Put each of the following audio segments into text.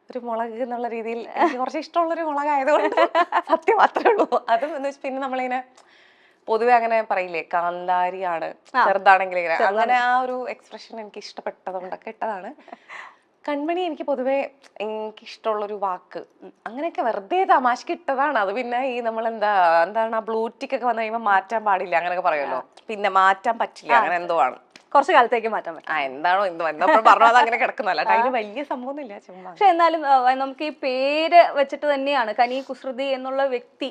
ഒരു മുളക് എന്നുള്ള രീതിയിൽ എനിക്ക് കുറച്ച് ഇഷ്ടമുള്ളൊരു മുളകായതുകൊണ്ട് സത്യം മാത്രമേ ഉള്ളൂ. അതും എന്ന് വെച്ചാൽ പിന്നെ നമ്മളിങ്ങനെ പൊതുവെ അങ്ങനെ പറയില്ലേ കാന്താരിയാണ് ചെറുതാണെങ്കിൽ ഇങ്ങനെ അങ്ങനെ ആ ഒരു എക്സ്പ്രഷൻ എനിക്ക് ഇഷ്ടപ്പെട്ടതുകൊണ്ടൊക്കെ ഇട്ടതാണ്. കൺമണി എനിക്ക് പൊതുവെ എനിക്ക് ഇഷ്ടമുള്ളൊരു വാക്ക് അങ്ങനെയൊക്കെ വെറുതെ തമാശക്ക് ഇട്ടതാണ്. അത് പിന്നെ ഈ എന്താണ് ആ ബ്ലൂറ്റിക് ഒക്കെ വന്നു കഴിയുമ്പോൾ മാറ്റാൻ പാടില്ല അങ്ങനെയൊക്കെ പറയുമല്ലോ, പിന്നെ മാറ്റാൻ പറ്റില്ല അങ്ങനെ എന്തോ ആണ്. കുറച്ച് കാലത്തേക്ക് മാറ്റാൻ പറ്റും. എന്താണോ എന്തോ പറഞ്ഞത് അങ്ങനെ കിടക്കുന്നല്ല, അതിന് വലിയ സംഭവമൊന്നുമില്ല ചുമ്മാ. പക്ഷെ എന്നാലും നമുക്ക് ഈ പേര് വെച്ചിട്ട് തന്നെയാണ് കനി കുസൃതി എന്നുള്ള വ്യക്തി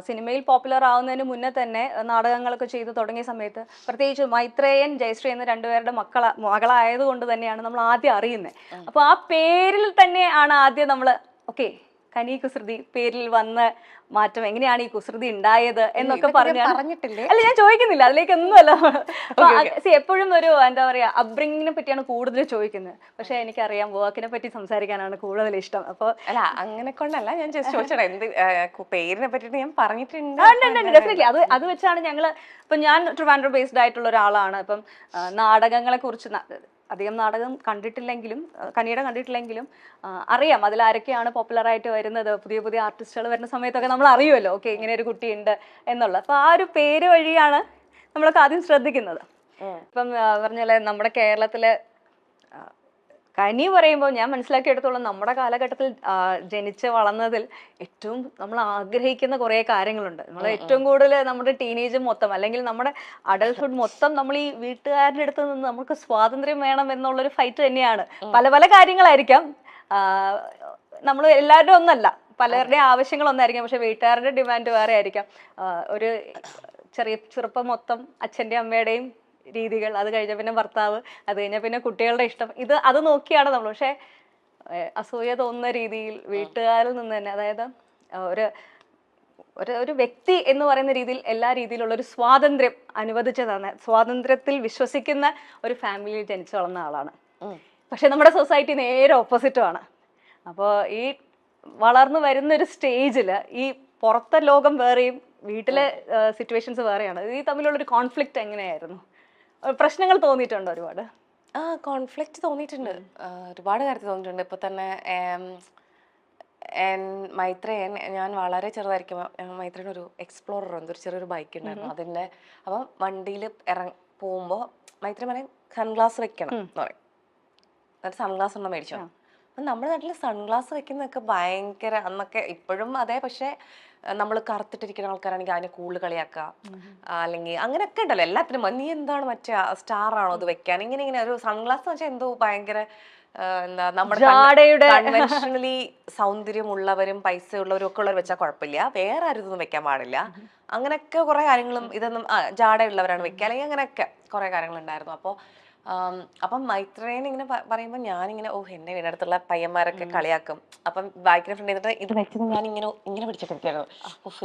സിനിമയിൽ പോപ്പുലർ ആവുന്നതിന് മുന്നേ തന്നെ നാടകങ്ങളൊക്കെ ചെയ്തു തുടങ്ങിയ സമയത്ത് പ്രത്യേകിച്ച് മൈത്രേയൻ ജയശ്രീ എന്ന രണ്ടുപേരുടെ മകളായതുകൊണ്ട് തന്നെയാണ് നമ്മൾ ആദ്യം അറിയുന്നത്. അപ്പൊ ആ പേരിൽ തന്നെയാണ് ആദ്യം നമ്മൾ ഓക്കെ കനി കുസൃതി പേരിൽ വന്ന മാറ്റം എങ്ങനെയാണ് ഈ കുസൃതി ഉണ്ടായത് എന്നൊക്കെ പറഞ്ഞിട്ടില്ലേ? അല്ല ഞാൻ ചോദിക്കുന്നില്ല, അതിലേക്കൊന്നുമല്ല. എപ്പോഴും ഒരു എന്താ പറയാ അപ്ബ്രിങ്ങിനെ പറ്റിയാണ് കൂടുതൽ ചോദിക്കുന്നത്. പക്ഷെ എനിക്കറിയാം വർക്കിനെ പറ്റി സംസാരിക്കാനാണ് കൂടുതൽ ഇഷ്ടം. അപ്പൊ അല്ല അങ്ങനെ കൊണ്ടല്ല ഞാൻ ചോദിച്ചത്, എന്ത് പേരിനെ പറ്റിട്ട് ഞാൻ പറഞ്ഞിട്ടുണ്ട്. ഡെഫിനറ്റ്ലി അത് വെച്ചാണ് ഞങ്ങള് ഇപ്പൊ ഞാൻ ട്രിവാൻഡ്രം ബേസ്ഡ് ആയിട്ടുള്ള ഒരാളാണ്. ഇപ്പം നാടകങ്ങളെ കുറിച്ച് അധികം നാടകം കണ്ടിട്ടില്ലെങ്കിലും കനിയുടെ കണ്ടിട്ടില്ലെങ്കിലും അറിയാം അതിൽ ആരൊക്കെയാണ് പോപ്പുലർ ആയിട്ട് വരുന്നത്. പുതിയ പുതിയ ആർട്ടിസ്റ്റുകൾ വരുന്ന സമയത്തൊക്കെ നമ്മൾ അറിയുമല്ലോ ഓക്കെ ഇങ്ങനെ ഒരു കുട്ടിയുണ്ട് എന്നുള്ളത്. അപ്പൊ ആ ഒരു പേര് വഴിയാണ് നമ്മളൊക്കെ ആദ്യം ശ്രദ്ധിക്കുന്നത്. ഇപ്പം പറഞ്ഞാല് നമ്മുടെ കേരളത്തിലെ കനി പറയുമ്പോൾ ഞാൻ മനസ്സിലാക്കിയെടുത്തോളം നമ്മുടെ കാലഘട്ടത്തിൽ ജനിച്ച് വളർന്നതിൽ ഏറ്റവും നമ്മൾ ആഗ്രഹിക്കുന്ന കുറേ കാര്യങ്ങളുണ്ട്. നമ്മൾ ഏറ്റവും കൂടുതൽ നമ്മുടെ ടീനേജ് മൊത്തം അല്ലെങ്കിൽ നമ്മുടെ അഡൽട്ട്ഹുഡ് മൊത്തം നമ്മൾ ഈ വീട്ടുകാരുടെ അടുത്ത് നിന്ന് നമുക്ക് സ്വാതന്ത്ര്യം വേണം എന്നുള്ളൊരു ഫൈറ്റ് തന്നെയാണ്. പല പല കാര്യങ്ങളായിരിക്കാം, നമ്മൾ എല്ലാവരുടെ ഒന്നല്ല, പലരുടെ ആവശ്യങ്ങൾ ഒന്നായിരിക്കാം. പക്ഷെ വീട്ടുകാരുടെ ഡിമാൻഡ് വേറെ ആയിരിക്കാം. ഒരു ചെറുപ്പം മൊത്തം അച്ഛൻ്റെയും അമ്മയുടെയും രീതികൾ, അത് കഴിഞ്ഞ പിന്നെ ഭർത്താവ്, അത് കഴിഞ്ഞ പിന്നെ കുട്ടികളുടെ ഇഷ്ടം, അത് നോക്കിയാണ് നമ്മൾ. പക്ഷെ അസൂയ തോന്നുന്ന രീതിയിൽ വീട്ടുകാരിൽ നിന്ന് തന്നെ, അതായത് ഒരു വ്യക്തി എന്ന് പറയുന്ന രീതിയിൽ എല്ലാ രീതിയിലുള്ള ഒരു സ്വാതന്ത്ര്യം അനുവദിച്ചതാണ്, സ്വാതന്ത്ര്യത്തിൽ വിശ്വസിക്കുന്ന ഒരു ഫാമിലിയിൽ ജനിച്ചു വളർന്ന ആളാണ്. പക്ഷെ നമ്മുടെ സൊസൈറ്റി നേരെ ഓപ്പോസിറ്റുമാണ്. അപ്പോൾ ഈ വളർന്നു വരുന്ന ഒരു സ്റ്റേജിൽ ഈ പുറത്തെ ലോകം വേറെയും വീട്ടിലെ സിറ്റുവേഷൻസ് വേറെയാണ്. ഈ തമ്മിലുള്ളൊരു കോൺഫ്ലിക്റ്റ് എങ്ങനെയായിരുന്നു? പ്രശ്നങ്ങൾ തോന്നിയിട്ടുണ്ടോ ഒരുപാട്? കോൺഫ്ലിക്റ്റ് തോന്നിയിട്ടുണ്ട്, ഒരുപാട് കാര്യത്തിൽ തോന്നിയിട്ടുണ്ട്. ഇപ്പൊ തന്നെ മൈത്രേയൻ ഞാൻ വളരെ ചെറുതായിരിക്കും, മൈത്രേയൻ ഒരു എക്സ്പ്ലോറർ ഉണ്ട്, ഒരു ചെറിയൊരു ബൈക്ക് ഉണ്ടായിരുന്നു അതിൻ്റെ. അപ്പം വണ്ടിയിൽ പോകുമ്പോൾ മൈത്രേയൻ പറയും സൺഗ്ലാസ് വെക്കണം എന്ന് പറയും. എന്നിട്ട് സൺഗ്ലാസ് ഒന്നും മേടിച്ചോ. അപ്പം നമ്മുടെ നാട്ടിൽ സൺഗ്ലാസ് വെക്കുന്നതൊക്കെ ഭയങ്കര, അന്നൊക്കെ ഇപ്പോഴും അതെ, പക്ഷെ നമ്മൾ കറുത്തിട്ടിരിക്കുന്ന ആൾക്കാരാണെങ്കിൽ അതിനെ കൂടുതൽ കളിയാക്കുക, അല്ലെങ്കിൽ അങ്ങനെയൊക്കെ ഉണ്ടല്ലോ എല്ലാത്തിനും. നീ എന്താണ് മറ്റേ സ്റ്റാർ ആണോ അത് വെക്കാൻ, ഇങ്ങനെ ഒരു സൺഗ്ലാസ് വെച്ചാൽ എന്തോ ഭയങ്കര എന്താ നമ്മുടെ കൺവെൻഷനലി സൗന്ദര്യമുള്ളവരും പൈസ ഉള്ളവരും ഒക്കെ ഉള്ളവർ വെച്ചാൽ കുഴപ്പമില്ല, വേറെ ആരും ഇതൊന്നും വെക്കാൻ പാടില്ല, അങ്ങനെയൊക്കെ കുറെ കാര്യങ്ങളും. ഇതൊന്നും ജാടയുള്ളവരാണ് വെക്കുക, അല്ലെങ്കിൽ അങ്ങനെയൊക്കെ കുറെ കാര്യങ്ങളുണ്ടായിരുന്നു. അപ്പം മൈത്രേയൻ ഇങ്ങനെ പറയുമ്പോൾ ഞാനിങ്ങനെ എന്റെ വീടിനടുത്തുള്ള പയ്യന്മാരൊക്കെ കളിയാക്കും. അപ്പം ബൈക്കിനെ ഫ്രണ്ട് ചെയ്തിട്ട് ഇത് വെച്ചത് ഞാൻ ഇങ്ങനെ പിടിച്ചിട്ടിരിക്കുകയായിരുന്നു.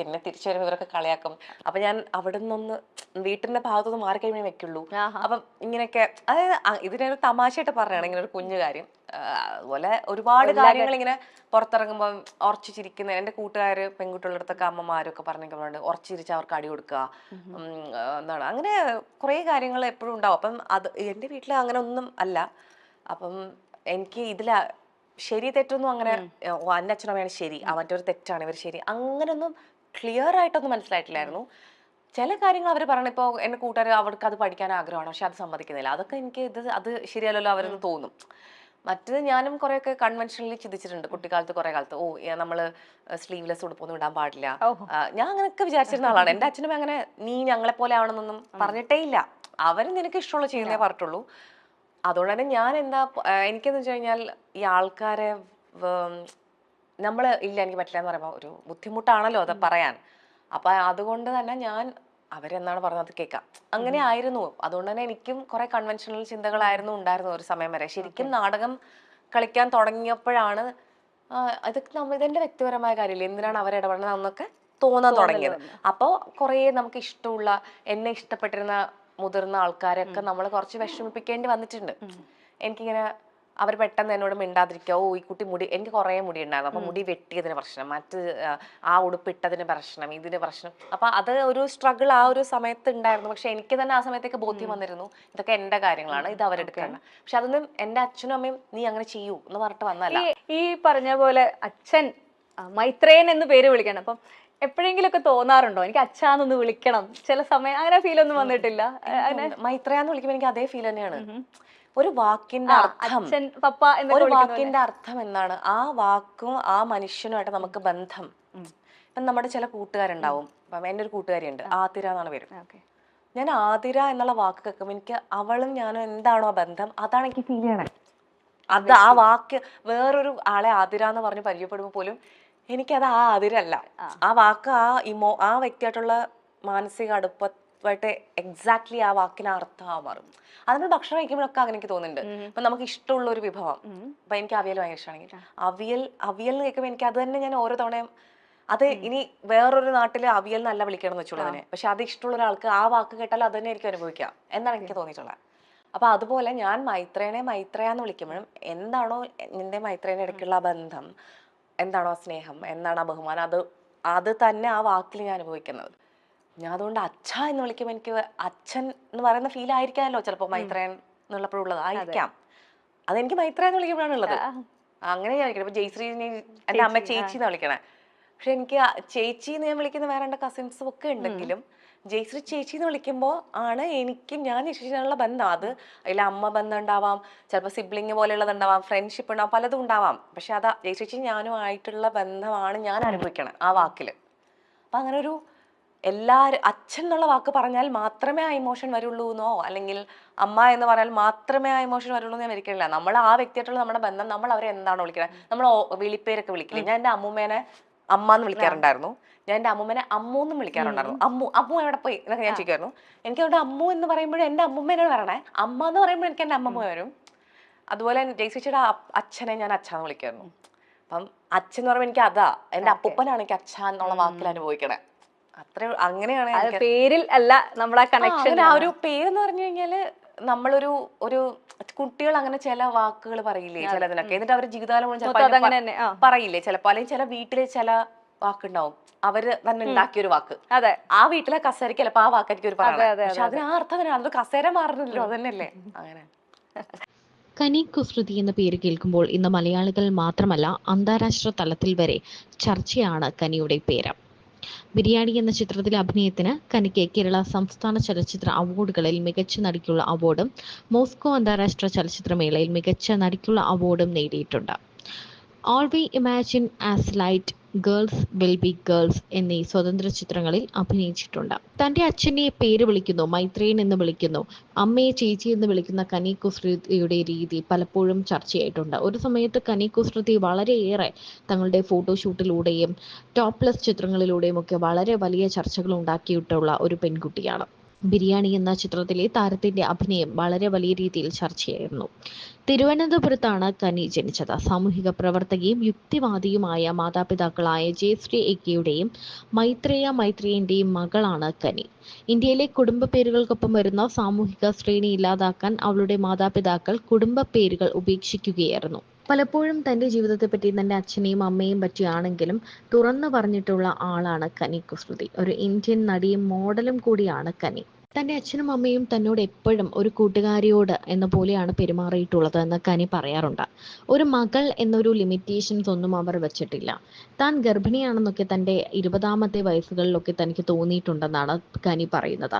എന്നെ തിരിച്ചു വരുമ്പോൾ ഇവരൊക്കെ കളിയാക്കും. അപ്പൊ ഞാൻ അവിടെ നിന്നൊന്ന് വീട്ടിന്റെ ഭാഗത്തൊന്ന് മാറിക്കഴിഞ്ഞേ വെക്കുള്ളൂ. അപ്പം ഇങ്ങനെയൊക്കെ, അതായത് ഇതിനൊരു തമാശയായിട്ട് പറയുകയാണ് ഇങ്ങനെ ഒരു കുഞ്ഞു കാര്യം. അതുപോലെ ഒരുപാട് കാര്യങ്ങൾ ഇങ്ങനെ പുറത്തിറങ്ങുമ്പോൾ ഉറച്ചു ചിരിക്കുന്ന എൻ്റെ കൂട്ടുകാര് പെൺകുട്ടികളുടെ അടുത്തൊക്കെ അമ്മമാരൊക്കെ പറഞ്ഞിട്ടുണ്ട്, ഉറച്ചു ചിരിച്ച് അവർക്ക് അടി കൊടുക്കുക, എന്താണ് അങ്ങനെ കുറേ കാര്യങ്ങൾ എപ്പോഴും ഉണ്ടാവും. അപ്പം അത് എൻ്റെ വീട്ടിൽ അങ്ങനെ ഒന്നും അല്ല. അപ്പം എനിക്ക് ഇതില ശരി തെറ്റൊന്നും അങ്ങനെ എൻ്റെ അച്ഛനമ്മയാണ് ശരി, മറ്റൊരു തെറ്റാണ് ഇവർ ശരി, അങ്ങനൊന്നും ക്ലിയർ ആയിട്ടൊന്നും മനസ്സിലായിട്ടില്ലായിരുന്നു. ചില കാര്യങ്ങൾ അവർ പറയണം. ഇപ്പോൾ എൻ്റെ കൂട്ടുകാർ അവർക്ക് അത് പഠിക്കാൻ ആഗ്രഹമാണ്, പക്ഷെ അത് സമ്മതിക്കുന്നില്ല. അതൊക്കെ എനിക്ക് അത് ശരിയല്ലല്ലോ അവരെന്ന് തോന്നും. മറ്റത് ഞാനും കുറെയൊക്കെ കൺവെൻഷനലി ചിന്തിച്ചിട്ടുണ്ട് കുട്ടിക്കാലത്ത്, കുറെ കാലത്ത്. നമ്മള് സ്ലീവ്ലെസ് ഉടുപ്പൊന്നും ഇടാൻ പാടില്ല, ഞാൻ അങ്ങനെയൊക്കെ വിചാരിച്ചിരുന്ന ആളാണ്. എൻ്റെ അച്ഛനും അങ്ങനെ നീ ഞങ്ങളെ പോലെ ആവണമെന്നൊന്നും പറഞ്ഞിട്ടേ ഇല്ല. അവരും നിനക്ക് ഇഷ്ടമുള്ള ചെയ്യുന്നേ പറഞ്ഞിട്ടുള്ളൂ. അതുകൊണ്ട് തന്നെ ഞാൻ എനിക്കെന്ന് വെച്ച് കഴിഞ്ഞാൽ ഈ ആൾക്കാരെ എനിക്ക് പറ്റില്ല എന്ന് പറയുമ്പോൾ ഒരു ബുദ്ധിമുട്ടാണല്ലോ അത് പറയാൻ. അപ്പൊ അതുകൊണ്ട് തന്നെ ഞാൻ അവരെന്താണ് പറഞ്ഞത് കേൾക്കാം, അങ്ങനെ ആയിരുന്നു. അതുകൊണ്ട് തന്നെ എനിക്കും കുറെ കൺവെൻഷണൽ ചിന്തകളായിരുന്നു ഉണ്ടായിരുന്നു ഒരു സമയം വരെ. ശരിക്കും നാടകം കളിക്കാൻ തുടങ്ങിയപ്പോഴാണ് ഇതൊക്കെ ഇതെന്റെ വ്യക്തിപരമായ കാര്യമില്ല, എന്തിനാണ് അവരിടപെടുന്നത് എന്നൊക്കെ തോന്നാൻ തുടങ്ങിയത്. അപ്പോൾ കുറേ നമുക്ക് ഇഷ്ടമുള്ള, എന്നെ ഇഷ്ടപ്പെട്ടിരുന്ന മുതിർന്ന ആൾക്കാരൊക്കെ നമ്മൾ കുറച്ച് വിഷമിപ്പിക്കേണ്ടി വന്നിട്ടുണ്ട്. എനിക്കിങ്ങനെ അവർ പെട്ടെന്ന് എന്നോട് മിണ്ടാതിരിക്കുക, ഓ ഈ കുട്ടി മുടി, എനിക്ക് കുറേ മുടി ഉണ്ടായിരുന്നു, അപ്പൊ മുടി വെട്ടിയതിന് പ്രശ്നം, ആ ഉടുപ്പിട്ടതിന് പ്രശ്നം, ഇതിന് പ്രശ്നം. അപ്പൊ അത് ഒരു സ്ട്രഗിൾ ആ ഒരു സമയത്ത് ഉണ്ടായിരുന്നു. പക്ഷെ എനിക്ക് തന്നെ ആ സമയത്തേക്ക് ബോധ്യം വന്നിരുന്നു ഇതൊക്കെ എന്റെ കാര്യങ്ങളാണ്, ഇത് അവരെടുക്കണം. പക്ഷെ അതൊന്നും എന്റെ അച്ഛനും അമ്മയും നീ അങ്ങനെ ചെയ്യൂ എന്ന് പറഞ്ഞിട്ട് വന്നല്ല. ഈ പറഞ്ഞ പോലെ അച്ഛൻ മൈത്രേയൻ എന്ന് പേര് വിളിക്കണം. അപ്പം എപ്പോഴെങ്കിലും ഒക്കെ തോന്നാറുണ്ടോ എനിക്ക് അച്ഛാന്നൊന്ന് വിളിക്കണം ചില സമയം? അങ്ങനെ ഫീൽ ഒന്നും വന്നിട്ടില്ല? മൈത്രയാന്ന് വിളിക്കുമ്പോൾ എനിക്ക് അതേ ഫീൽ തന്നെയാണ്. ഒരു വാക്കിന്റെ അർത്ഥം, പപ്പ ഒരു വാക്കിന്റെ അർത്ഥം എന്താണ്, ആ വാക്കും ആ മനുഷ്യനുമായിട്ട് നമുക്ക് ബന്ധം. ഇപ്പം നമ്മുടെ ചില കൂട്ടുകാരുണ്ടാവും. ഇപ്പം എൻ്റെ ഒരു കൂട്ടുകാരിയുണ്ട്, ആതിര എന്നാണ് പേര്. ഞാൻ ആതിര എന്നുള്ള വാക്ക് കേൾക്കുമ്പോൾ എനിക്ക് അവളും ഞാനും എന്താണോ ആ ബന്ധം, അതാണ് എനിക്ക് ഫീൽ ചെയ്യണേ. അത് ആ വാക്ക് വേറൊരു ആളെ ആതിര എന്ന് പറഞ്ഞ് പരിചയപ്പെടുമ്പോൾ പോലും എനിക്കത് ആ ആതിരല്ല. ആ വാക്ക് ആ വ്യക്തിയായിട്ടുള്ള മാനസിക അടുപ്പമായിട്ട് എക്സാക്ട്ലി ആ വാക്കിന് അർത്ഥം മാറും. അതിന് ഭക്ഷണം കഴിക്കുമ്പോഴൊക്കെ അങ്ങനെ എനിക്ക് തോന്നുന്നുണ്ട്. ഇപ്പൊ നമുക്ക് ഇഷ്ടമുള്ള ഒരു വിഭവം, ഇപ്പൊ എനിക്ക് അവിയൽ ഭയങ്കര ഇഷ്ടമാണെങ്കിൽ അവിയൽ എന്ന് കേൾക്കുമ്പോൾ എനിക്ക് അത് തന്നെ ഞാൻ ഓരോ തവണയും അത് ഇനി വേറൊരു നാട്ടില് അവിയൽ നല്ല വിളിക്കണം എന്ന് വെച്ചോളൂ അതിനെ, പക്ഷെ അത് ഇഷ്ടമുള്ള ഒരാൾക്ക് ആ വാക്ക് കേട്ടാൽ അത് തന്നെ എനിക്ക് അനുഭവിക്കാം എന്നാണ് എനിക്ക് തോന്നിയിട്ടുള്ളത്. അപ്പൊ അതുപോലെ ഞാൻ മൈത്രയാന്ന് വിളിക്കുമ്പോഴും എന്താണോ നിന്റെ മൈത്രേനെ ഇടയ്ക്കുള്ള ബന്ധം, എന്താണോ സ്നേഹം, എന്താണോ ബഹുമാനം, അത് തന്നെ ആ വാക്കിൽ ഞാൻ അനുഭവിക്കുന്നത്. ഞാൻ അതുകൊണ്ട് അച്ഛ എന്ന് വിളിക്കുമ്പോൾ എനിക്ക് അച്ഛൻ എന്ന് പറയുന്ന ഫീൽ ആയിരിക്കാമല്ലോ ചിലപ്പോൾ മൈത്രേൻ എന്നുള്ളപ്പോഴുള്ളത് ആയിരിക്കാം. അതെനിക്ക് മൈത്രേൻ എന്ന് വിളിക്കുമ്പോഴാണ് ഉള്ളത്. അങ്ങനെ ഞാൻ വിളിക്കണം. ഇപ്പൊ ജയശ്രീ എൻ്റെ അമ്മ ചേച്ചി എന്ന് വിളിക്കണേ. പക്ഷെ എനിക്ക് ചേച്ചി എന്ന് ഞാൻ വിളിക്കുന്ന വേറെ എൻ്റെ കസിൻസും ഒക്കെ ഉണ്ടെങ്കിലും ജയശ്രീ ചേച്ചി എന്ന് വിളിക്കുമ്പോൾ ആണ് എനിക്കും ഞാൻ ചേച്ചിയുള്ള ബന്ധം. അത് അതിൽ അമ്മ ബന്ധം ഉണ്ടാവാം, ചിലപ്പോൾ സിബ്ലിങ് പോലെയുള്ളത് ഉണ്ടാവാം, ഫ്രണ്ട്ഷിപ്പ് ഉണ്ടാവാം, പലതും ഉണ്ടാവാം. പക്ഷെ അത് ജയശ്രീ ഞാനും ആയിട്ടുള്ള ബന്ധമാണ് ഞാൻ അനുഭവിക്കണം ആ വാക്കില്. അപ്പൊ അങ്ങനെ ഒരു എല്ലാവരും അച്ഛൻ എന്നുള്ള വാക്ക് പറഞ്ഞാൽ മാത്രമേ ആ ഇമോഷൻ വരുള്ളൂ എന്നോ അല്ലെങ്കിൽ അമ്മ എന്ന് പറഞ്ഞാൽ മാത്രമേ ആ ഇമോഷൻ വരുള്ളൂ എന്ന് ഞാൻ ഒരിക്കലില്ല. നമ്മൾ ആ വ്യക്തിയായിട്ടുള്ള നമ്മുടെ ബന്ധം, നമ്മൾ അവരെ എന്താണോ വിളിക്കുന്നത്, നമ്മൾ വിളിപ്പേരൊക്കെ വിളിക്കില്ലേ. ഞാൻ എൻ്റെ അമ്മൂമ്മേനെ അമ്മ എന്ന് വിളിക്കാറുണ്ടായിരുന്നു, ഞാൻ എൻ്റെ അമ്മൂമ്മേനെ അമ്മു എന്നും വിളിക്കാറുണ്ടായിരുന്നു. അമ്മു എവിടെ പോയി എന്നൊക്കെ ഞാൻ ചോദിക്കുമായിരുന്നു. എനിക്ക് അവിടെ അമ്മു എന്ന് പറയുമ്പോഴും എൻ്റെ അമ്മൂമ്മേനോട് വരണേ, അമ്മ എന്ന് പറയുമ്പോൾ എനിക്ക് എൻ്റെ അമ്മമ്മ വരും. അതുപോലെ ജയശ്രീയുടെ അച്ഛനെ ഞാൻ അച്ഛാന്ന് വിളിക്കായിരുന്നു. അപ്പം അച്ഛൻ എന്ന് പറയുമ്പോൾ എനിക്ക് അതാ, എൻ്റെ അപ്പൂപ്പനാണ് എനിക്ക് അച്ഛ എന്നുള്ള വാക്കിൽ അനുഭവിക്കണേ. അങ്ങനെയാണ് പേരിൽ അല്ല നമ്മുടെ കണക്ഷൻ. ആ ഒരു പേരെന്ന് പറഞ്ഞു കഴിഞ്ഞാല് നമ്മളൊരു കുട്ടികൾ അങ്ങനെ ചില വാക്കുകൾ പറയില്ലേ ചിലതിനൊക്കെ, എന്നിട്ട് അവരുടെ ജീവിതകാലം പറയില്ലേ ചിലപ്പോ, അല്ലെങ്കിൽ ചില വീട്ടില് ചില വാക്കുണ്ടാവും അവര് തന്നെ ഉണ്ടാക്കിയൊരു വാക്ക്. അതെ, ആ വീട്ടിലെ കസേരക്ക് ചിലപ്പോ ആ വാക്കായിരിക്കും ഒരു പറയുന്നത്, പക്ഷെ അതിന് ആ അർത്ഥം തന്നെയാണ്. അത് കസേര മാറുന്നില്ലല്ലോ, അതന്നെയല്ലേ. അങ്ങനെ കനി കുസൃതി എന്ന പേര് കേൾക്കുമ്പോൾ ഇന്ന് മലയാളികൾ മാത്രമല്ല അന്താരാഷ്ട്ര തലത്തിൽ വരെ ചർച്ചയാണ് കനിയുടെ പേര്. ബിരിയാണി എന്ന ചിത്രത്തിലെ അഭിനയത്തിന് കനിക്ക് കേരള സംസ്ഥാന ചലച്ചിത്ര അവാർഡുകളിൽ മികച്ച നടിക്കുള്ള അവാർഡും മോസ്കോ അന്താരാഷ്ട്ര ചലച്ചിത്രമേളയിൽ മികച്ച നടിക്കുള്ള അവാർഡും നേടിയിട്ടുണ്ട്. All we imagine as light, girls will be girls എന്നീ സ്വതന്ത്ര ചിത്രങ്ങളിൽ അഭിനയിച്ചിട്ടുണ്ട്. തന്റെ അച്ഛനെ പേര് വിളിക്കുന്നു, മൈത്രേയൻ എന്ന് വിളിക്കുന്നു, അമ്മയെ ചേച്ചി എന്ന് വിളിക്കുന്ന കനി കുസൃതിയുടെ രീതി പലപ്പോഴും ചർച്ചയായിട്ടുണ്ട്. ഒരു സമയത്ത് കനി കുസൃതി വളരെയേറെ തങ്ങളുടെ ഫോട്ടോഷൂട്ടിലൂടെയും ടോപ്ലെസ് ചിത്രങ്ങളിലൂടെയും ഒക്കെ വളരെ വലിയ ചർച്ചകൾ ഉണ്ടാക്കിയിട്ടുള്ള ഒരു പെൺകുട്ടിയാണ്. ബിരിയാണി എന്ന ചിത്രത്തിലെ താരത്തിന്റെ അഭിനയം വളരെ വലിയ രീതിയിൽ ചർച്ചയായിരുന്നു. തിരുവനന്തപുരത്താണ് കനി ജനിച്ചത്. സാമൂഹിക പ്രവർത്തകയും യുക്തിവാദിയുമായ മാതാപിതാക്കളായ ജയശ്രീ എക്കെയുടെയും മൈത്രേയന്റെയും മകളാണ് കനി. ഇന്ത്യയിലെ കുടുംബ പേരുകൾക്കൊപ്പം വരുന്ന സാമൂഹിക ശ്രേണി ഇല്ലാതാക്കാൻ അവളുടെ മാതാപിതാക്കൾ കുടുംബ പേരുകൾ ഉപേക്ഷിക്കുകയായിരുന്നു. പലപ്പോഴും തന്റെ ജീവിതത്തെപ്പറ്റി തന്റെ അച്ഛനെയും അമ്മയെയും പറ്റിയാണെങ്കിലും തുറന്നു പറഞ്ഞിട്ടുള്ള ആളാണ് കനി കുസൃതി. ഒരു ഇന്ത്യൻ നടിയും മോഡലും കൂടിയാണ് കനി. തന്റെ അച്ഛനും അമ്മയും തന്നോട് എപ്പോഴും ഒരു കൂട്ടുകാരിയോട് എന്ന പോലെയാണ് പെരുമാറിയിട്ടുള്ളത് എന്ന് കനി പറയാറുണ്ട്. ഒരു മകൾ എന്നൊരു ലിമിറ്റേഷൻസ് ഒന്നും അവർ വെച്ചിട്ടില്ല. താൻ ഗർഭിണിയാണെന്നൊക്കെ തന്റെ 20ാമത്തെ വയസ്സുകളിലൊക്കെ തനിക്ക് തോന്നിയിട്ടുണ്ടെന്നാണ് കനി പറയുന്നത്.